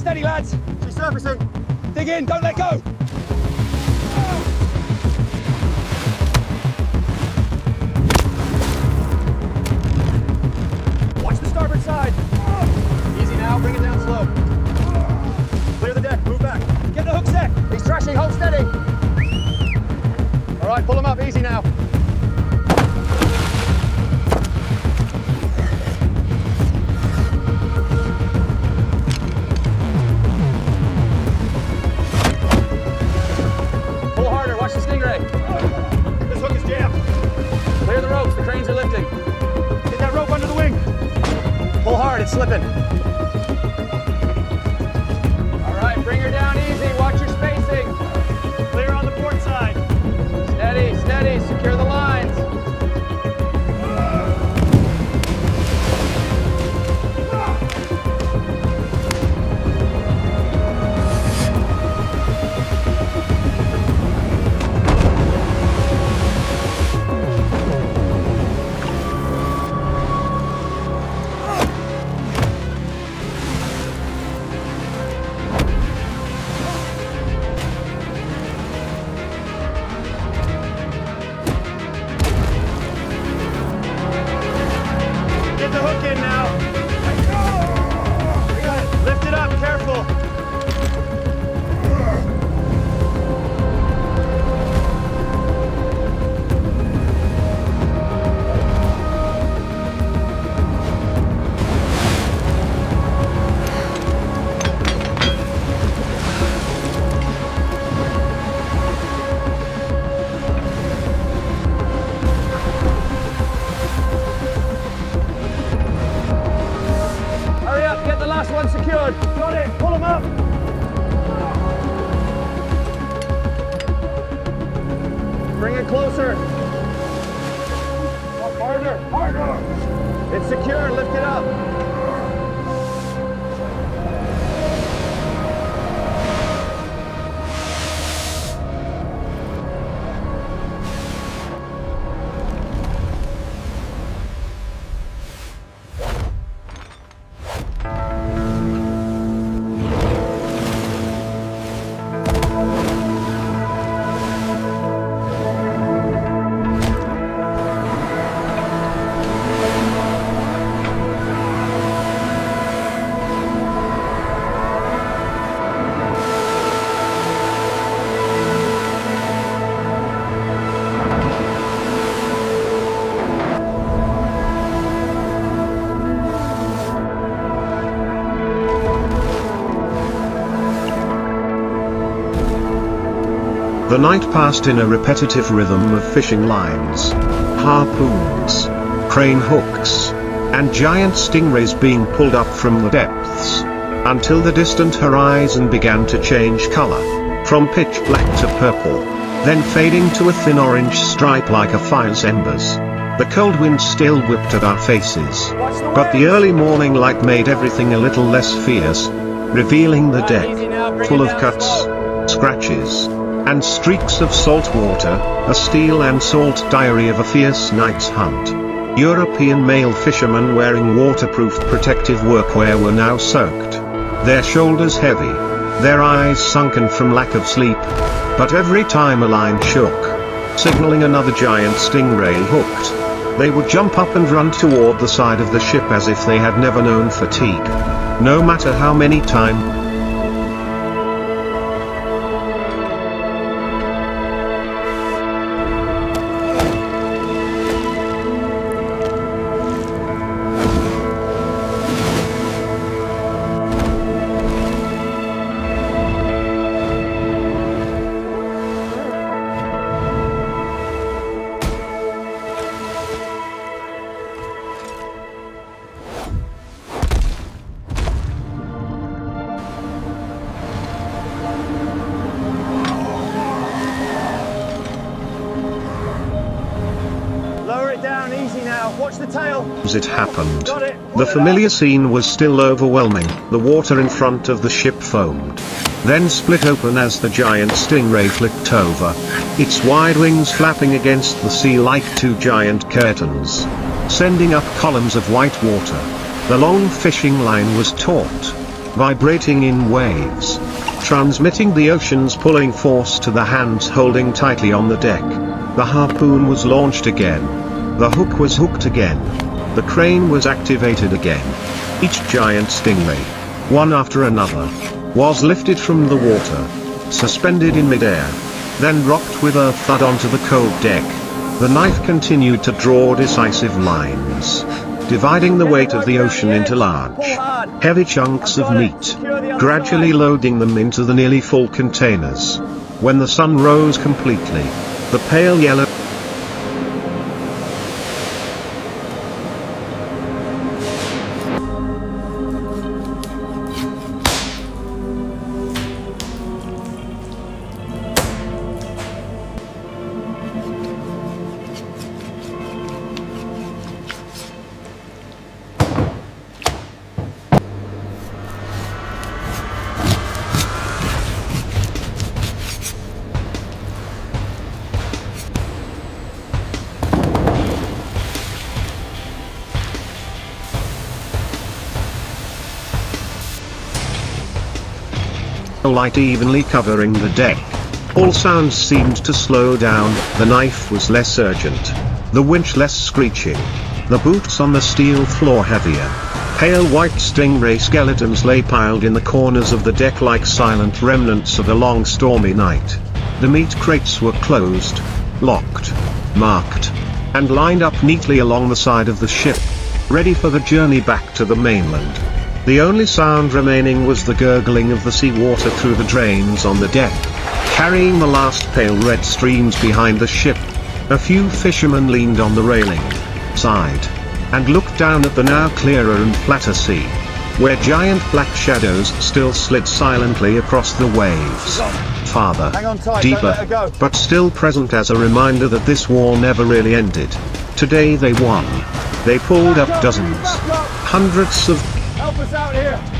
steady, lads. She's surfacing. Dig in, don't let go. Watch the starboard side. Easy now, bring it down slow. Clear the deck, move back. Get the hook set. He's thrashing, hold steady. All right, pull him up, easy now. Pull harder, watch the Stingray. This hook is jammed. Clear the ropes, the cranes are lifting. Get that rope under the wing. Pull hard, it's slipping. All right, bring her down easy. Watch your spacing. Clear on the port side. Steady, steady. Secure the lines. Get the hook in now. Lift it up, careful. Hurry up, get the last one secured. Got it, pull him up. Bring it closer. Harder, harder. It's secure, lift it up. The night passed in a repetitive rhythm of fishing lines, harpoons, crane hooks, and giant stingrays being pulled up from the depths, until the distant horizon began to change color, from pitch black to purple, then fading to a thin orange stripe like a fire's embers. The cold wind still whipped at our faces, but the early morning light made everything a little less fierce, revealing the deck, full of cuts, scratches, and streaks of salt water, a steel and salt diary of a fierce night's hunt. European male fishermen wearing waterproof protective workwear were now soaked, their shoulders heavy, their eyes sunken from lack of sleep, but every time a line shook, signaling another giant stingray hooked, they would jump up and run toward the side of the ship as if they had never known fatigue. No matter how many times Watch the tail. As it happened, Got it. the familiar scene was still overwhelming. The water in front of the ship foamed, then split open as the giant stingray flicked over, its wide wings flapping against the sea like two giant curtains, sending up columns of white water. The long fishing line was taut, vibrating in waves, transmitting the ocean's pulling force to the hands holding tightly on the deck. The harpoon was launched again. The hook was hooked again. The crane was activated again. Each giant stingray, one after another, was lifted from the water, suspended in midair, then dropped with a thud onto the cold deck. The knife continued to draw decisive lines, dividing the weight of the ocean into large, heavy chunks of meat, gradually loading them into the nearly full containers. When the sun rose completely, the pale yellow light evenly covering the deck. All sounds seemed to slow down. The knife was less urgent, the winch less screeching, the boots on the steel floor heavier. Pale white stingray skeletons lay piled in the corners of the deck like silent remnants of a long stormy night. The meat crates were closed, locked, marked, and lined up neatly along the side of the ship, ready for the journey back to the mainland. The only sound remaining was the gurgling of the seawater through the drains on the deck, carrying the last pale red streams behind the ship. A few fishermen leaned on the railing, sighed, and looked down at the now clearer and flatter sea, where giant black shadows still slid silently across the waves. Farther, deeper, but still present as a reminder that this war never really ended. Today they won. They pulled up dozens, hundreds of Help us out here!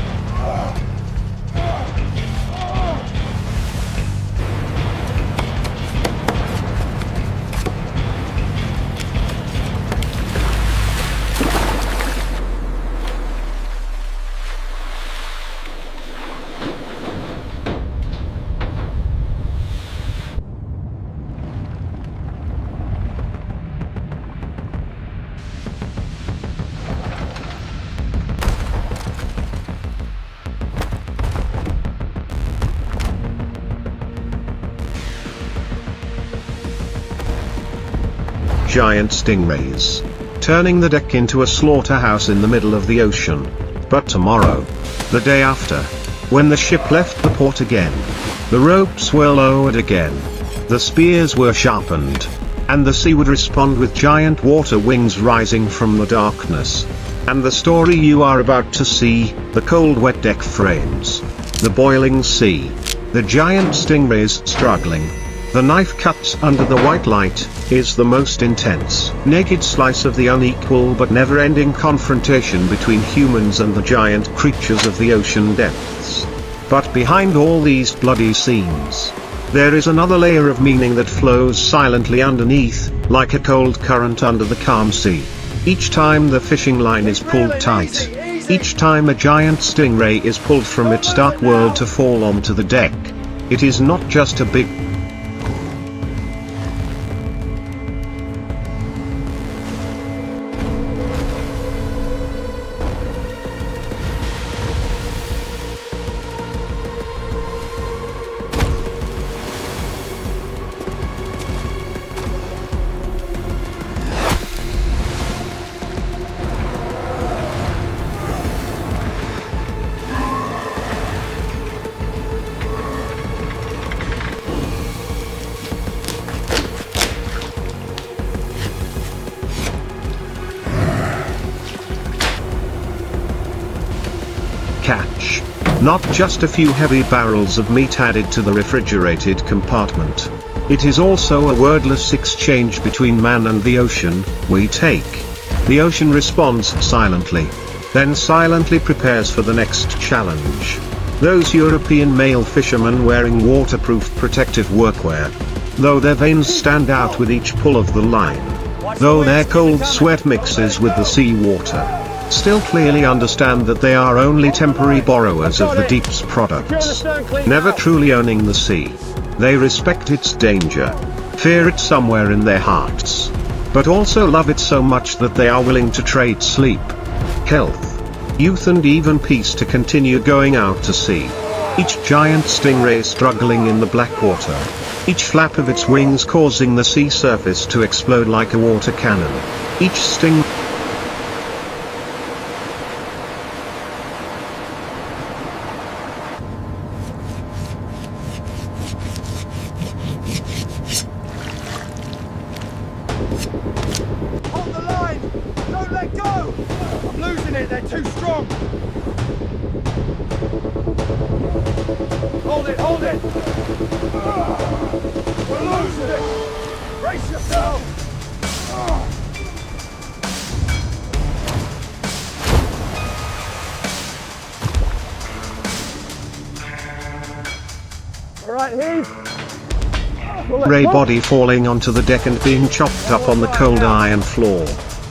Giant stingrays, turning the deck into a slaughterhouse in the middle of the ocean. But tomorrow, the day after, when the ship left the port again, the ropes were lowered again, the spears were sharpened, and the sea would respond with giant water wings rising from the darkness. And the story you are about to see, the cold wet deck frames, the boiling sea, the giant stingrays struggling, the knife cuts under the white light, is the most intense, naked slice of the unequal but never-ending confrontation between humans and the giant creatures of the ocean depths. But behind all these bloody scenes, there is another layer of meaning that flows silently underneath, like a cold current under the calm sea. Each time the fishing line is pulled tight, each time a giant stingray is pulled from its dark world to fall onto the deck, it is not just a big catch. Not just a few heavy barrels of meat added to the refrigerated compartment. It is also a wordless exchange between man and the ocean. We take. The ocean responds silently, then silently prepares for the next challenge. Those European male fishermen wearing waterproof protective workwear, though their veins stand out with each pull of the line, though their cold sweat mixes with the sea water, still clearly understand that they are only temporary borrowers of the deep's products. Never truly owning the sea, they respect its danger, fear it somewhere in their hearts, but also love it so much that they are willing to trade sleep, health, youth and even peace to continue going out to sea. Each giant stingray struggling in the black water, each flap of its wings causing the sea surface to explode like a water cannon. Each sting Hold the line! Don't let go! I'm losing it, they're too strong! Hold it, hold it! We're losing it! Brace yourself! All right, heave! Ray body falling onto the deck and being chopped up on the cold iron floor.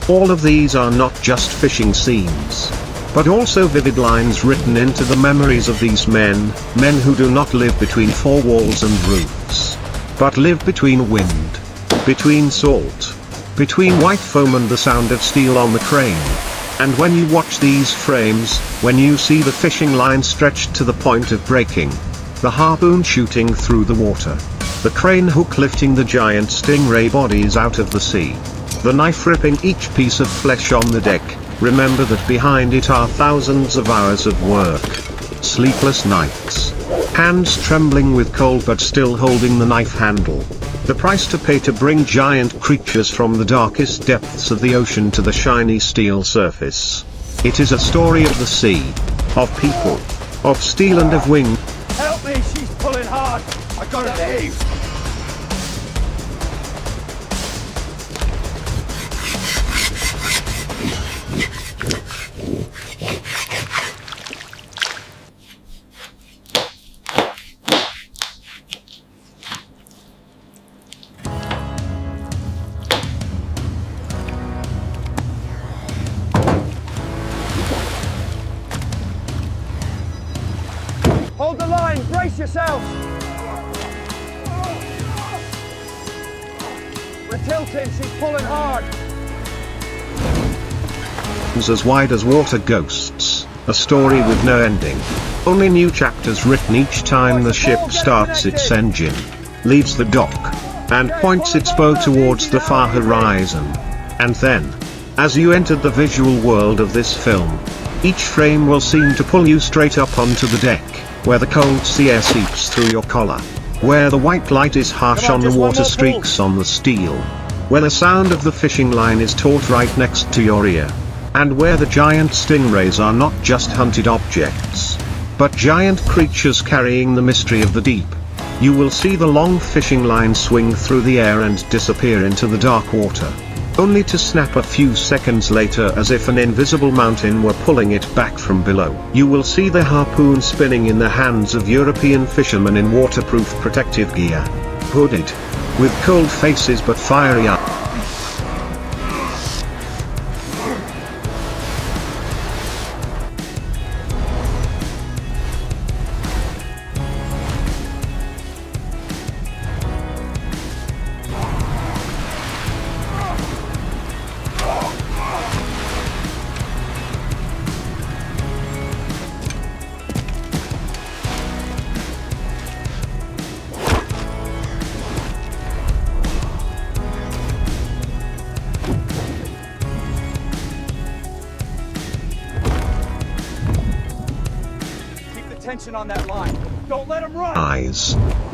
All of these are not just fishing scenes, but also vivid lines written into the memories of these men who do not live between four walls and roofs, but live between wind, between salt, between white foam and the sound of steel on the crane. And when you watch these frames, when you see the fishing line stretched to the point of breaking, the harpoon shooting through the water, the crane hook lifting the giant stingray bodies out of the sea, the knife ripping each piece of flesh on the deck, remember that behind it are thousands of hours of work, sleepless nights, hands trembling with cold but still holding the knife handle, the price to pay to bring giant creatures from the darkest depths of the ocean to the shiny steel surface. It is a story of the sea, of people, of steel and of wing. Help me, she's pulling hard! I gotta leave! Hold the line, brace yourself! We're tilting, she's pulling hard! As wide as water ghosts, a story with no ending. Only new chapters written each time the ship starts its engine, leaves the dock, and points its bow towards the far horizon. And then, as you enter the visual world of this film, each frame will seem to pull you straight up onto the deck, where the cold sea air seeps through your collar, where the white light is harsh on the water streaks on the steel, where the sound of the fishing line is taut right next to your ear, and where the giant stingrays are not just hunted objects, but giant creatures carrying the mystery of the deep. You will see the long fishing line swing through the air and disappear into the dark water, only to snap a few seconds later as if an invisible mountain were pulling it back from below. You will see the harpoon spinning in the hands of European fishermen in waterproof protective gear, hooded, with cold faces but fiery eyes. Tension on that line. Don't let him run.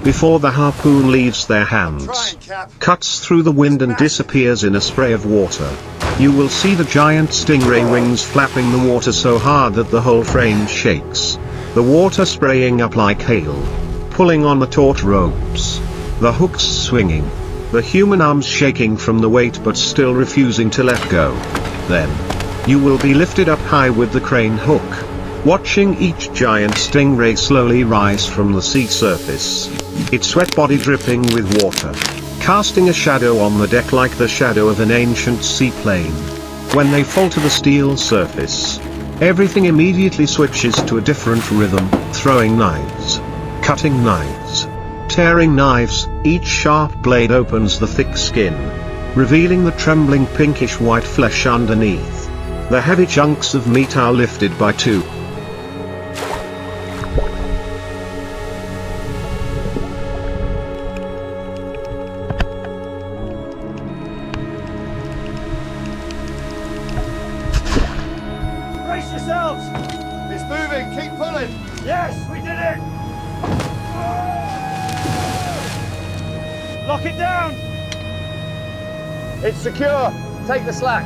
Before the harpoon leaves their hands, cuts through the wind and disappears in a spray of water. You will see the giant stingray wings flapping the water so hard that the whole frame shakes. The water spraying up like hail, pulling on the taut ropes, the hooks swinging, the human arms shaking from the weight but still refusing to let go. Then, you will be lifted up high with the crane hook, watching each giant stingray slowly rise from the sea surface, its wet body dripping with water, casting a shadow on the deck like the shadow of an ancient seaplane. When they fall to the steel surface, everything immediately switches to a different rhythm, throwing knives, cutting knives, tearing knives. Each sharp blade opens the thick skin, revealing the trembling pinkish white flesh underneath. The heavy chunks of meat are lifted by two. Brace yourselves! It's moving, keep pulling. Yes, we did it! Lock it down! It's secure. Take the slack.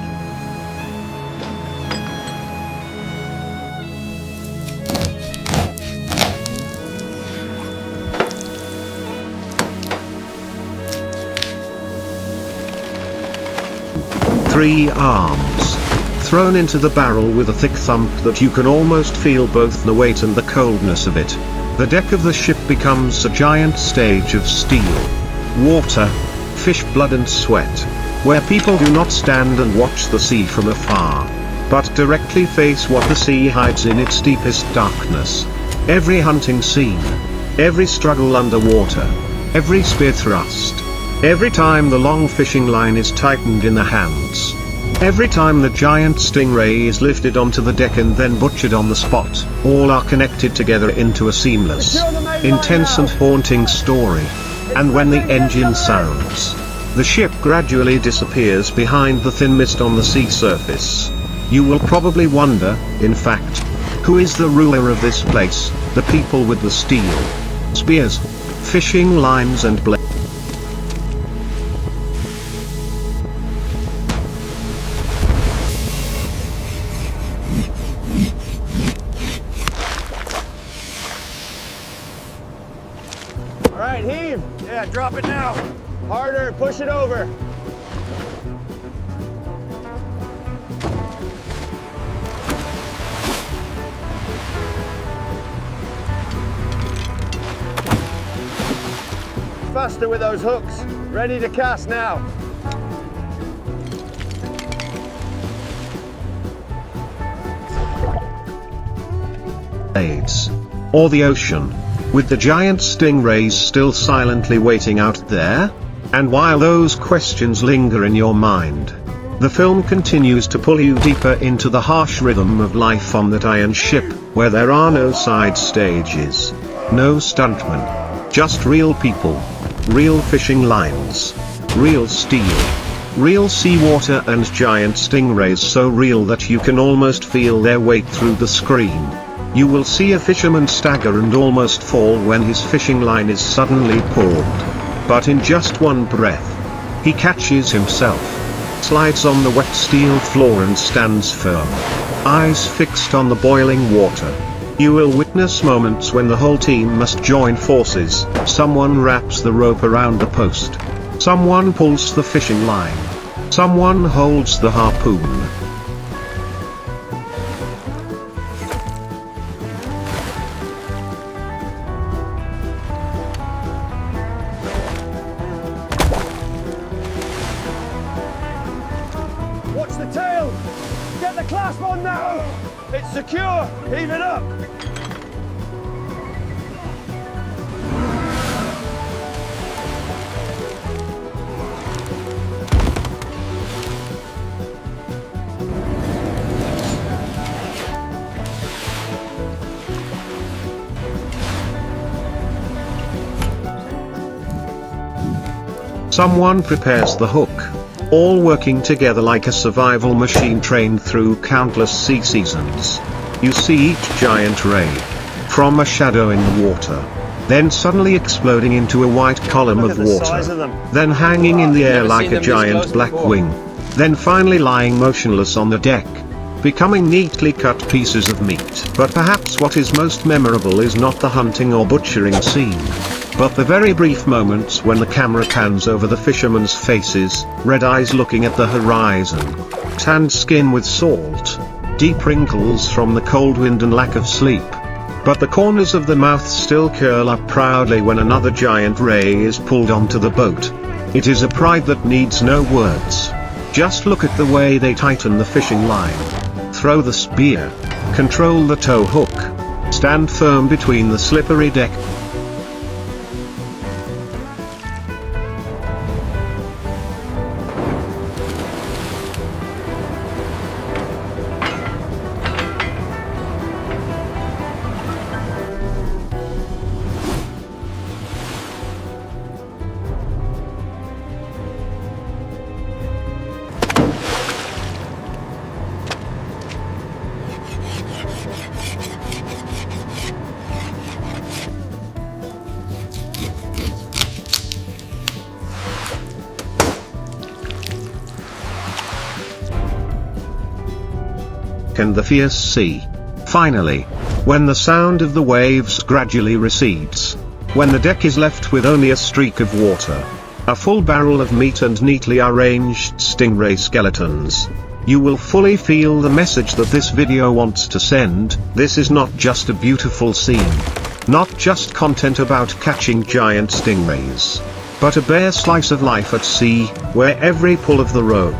Three arms, thrown into the barrel with a thick thump that you can almost feel both the weight and the coldness of it. The deck of the ship becomes a giant stage of steel, water, fish blood and sweat, where people do not stand and watch the sea from afar, but directly face what the sea hides in its deepest darkness. Every hunting scene, every struggle underwater, every spear thrust, every time the long fishing line is tightened in the hands, every time the giant stingray is lifted onto the deck and then butchered on the spot, all are connected together into a seamless, intense and haunting story. And when the engine sounds, the ship gradually disappears behind the thin mist on the sea surface. You will probably wonder, in fact, who is the ruler of this place? The people with the steel spears, fishing lines and blades. All right, heave! Yeah, drop it now! Harder, push it over! Faster with those hooks. Ready to cast now. Or the ocean, with the giant stingrays still silently waiting out there? And while those questions linger in your mind, the film continues to pull you deeper into the harsh rhythm of life on that iron ship, where there are no side stages, no stuntmen, just real people, real fishing lines, real steel, real seawater and giant stingrays so real that you can almost feel their weight through the screen. You will see a fisherman stagger and almost fall when his fishing line is suddenly pulled. But in just one breath, he catches himself, slides on the wet steel floor and stands firm, eyes fixed on the boiling water. You will witness moments when the whole team must join forces. Someone wraps the rope around the post. Someone pulls the fishing line. Someone holds the harpoon. Watch the tail! Get the clasp on now! It's secure! Heave it up! Someone prepares the hook, all working together like a survival machine trained through countless sea seasons. You see each giant ray, from a shadow in the water, then suddenly exploding into a white column of water, then hanging in the air like a giant black wing, then finally lying motionless on the deck, becoming neatly cut pieces of meat. But perhaps what is most memorable is not the hunting or butchering scene, but the very brief moments when the camera pans over the fishermen's faces, red eyes looking at the horizon, tanned skin with salt, deep wrinkles from the cold wind and lack of sleep. But the corners of the mouth still curl up proudly when another giant ray is pulled onto the boat. It is a pride that needs no words. Just look at the way they tighten the fishing line. Throw the spear. Control the tow hook. Stand firm between the slippery deck. And the fierce sea. Finally, when the sound of the waves gradually recedes, when the deck is left with only a streak of water, a full barrel of meat and neatly arranged stingray skeletons, you will fully feel the message that this video wants to send. This is not just a beautiful scene, not just content about catching giant stingrays, but a bare slice of life at sea, where every pull of the rope,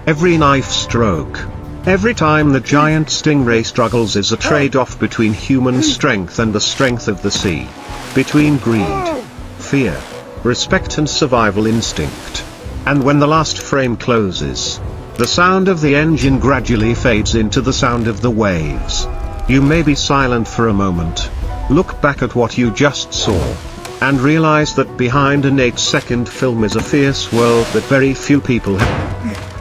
every knife stroke, every time the giant stingray struggles is a trade-off between human strength and the strength of the sea. Between greed, fear, respect and survival instinct. And when the last frame closes, the sound of the engine gradually fades into the sound of the waves. You may be silent for a moment. Look back at what you just saw, and realize that behind an 8-second film is a fierce world that very few people have.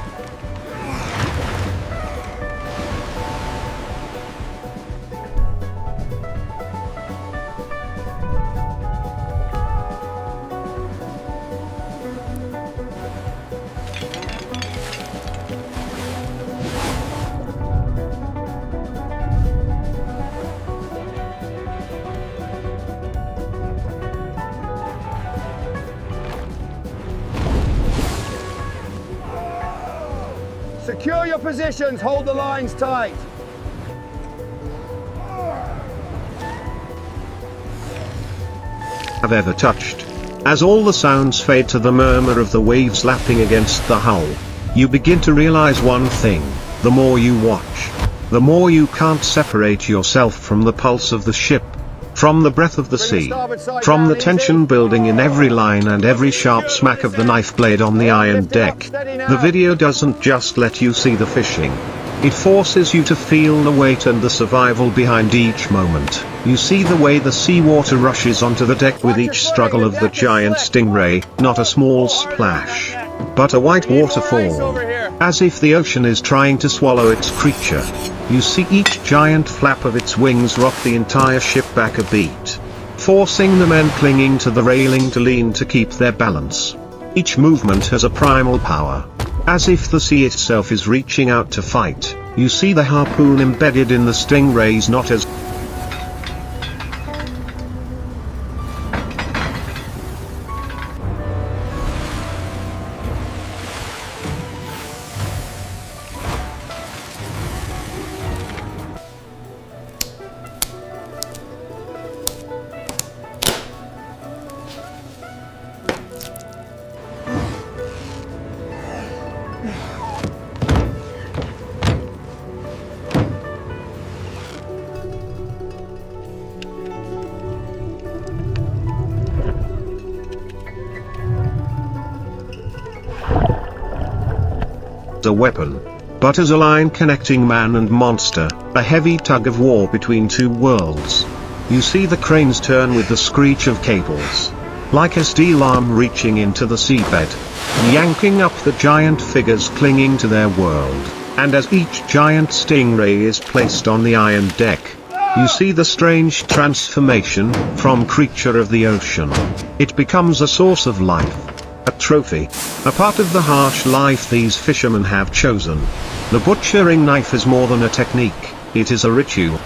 Secure your positions, hold the lines tight. Have ever touched. As all the sounds fade to the murmur of the waves lapping against the hull, you begin to realize one thing: the more you watch, the more you can't separate yourself from the pulse of the ship, from the breath of the sea, from the tension building in every line and every sharp smack of the knife blade on the iron deck. The video doesn't just let you see the fishing. It forces you to feel the weight and the survival behind each moment. You see the way the seawater rushes onto the deck with each struggle of the giant stingray, not a small splash, but a white waterfall, as if the ocean is trying to swallow its creature. You see each giant flap of its wings rock the entire ship back a beat, forcing the men clinging to the railing to lean to keep their balance. Each movement has a primal power, as if the sea itself is reaching out to fight. You see the harpoon embedded in the stingrays not as a weapon, but as a line connecting man and monster, a heavy tug of war between two worlds. You see the cranes turn with the screech of cables, like a steel arm reaching into the seabed, yanking up the giant figures clinging to their world. And as each giant stingray is placed on the iron deck, you see the strange transformation. From creature of the ocean, it becomes a source of life, a trophy, a part of the harsh life these fishermen have chosen. The butchering knife is more than a technique, it is a ritual.